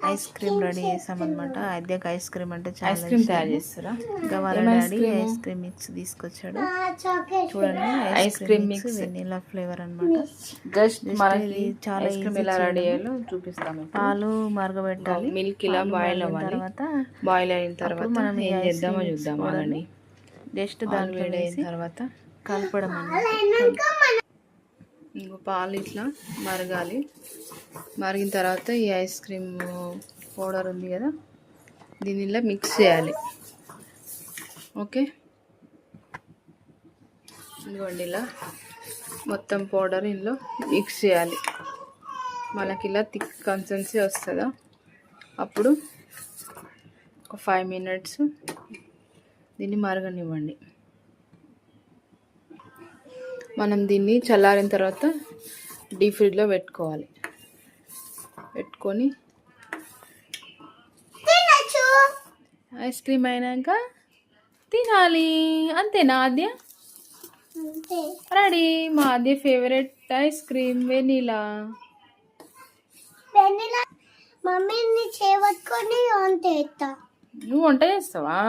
Ice cream ready చేసామన్నమాట. ఆద్యకి ice cream అంటే చాలా ఐస్ క్రీమ్ తయారు చేస్తారా? ఇంకా వాళ్ళ డాడీ ఐస్ క్రీమ్ మిక్స్ తీసుకొచ్చాడు. చూడండి, ice cream mix vanilla flavour అన్నమాట. జస్ట్ ఇది చాలా ఐస్ క్రీమ్ ఎలా రెడీ చేయాలో చూపిస్తాము. పాలు మరగబెట్టాలి. మిల్క్ ఇలా బాయిల్ అవ్వాలి. బాయిల్ అయిన తర్వాత మనం ఏం చేద్దామో చూద్దాం. అలాంటి జస్ట్ దాంట్లో వేసిన తర్వాత కలపడం అన్నమాట. ఇంకో పాలు ఇట్లా మరగాలి. మరిగిన తర్వాత ఈ ఐస్ క్రీమ్ పౌడర్ ఉంది కదా, దీన్ని ఇలా మిక్స్ చేయాలి. ఓకే, ఇదిగోండి ఇలా మొత్తం పౌడర్ ఇందులో మిక్స్ చేయాలి. మనకి ఇలా థిక్ కన్సిస్టెన్సీ వస్తుందా, అప్పుడు ఒక 5 minutes దీన్ని మరగనివ్వండి. మనం దీన్ని చల్లారిన తర్వాత డీప్ ఫ్రిడ్జ్లో పెట్టుకోవాలి. పెట్టుకొని ఐస్ క్రీమ్ అయినాక తినాలి. అంతేనా ఆద్య? రెడీ. మా ఆద్య ఫేవరెట్ ఐస్ క్రీమ్ వెనీలా. మమ్మీని చేయబట్టుకొని వంట చేస్తా. నువ్వు వంట చేస్తావా?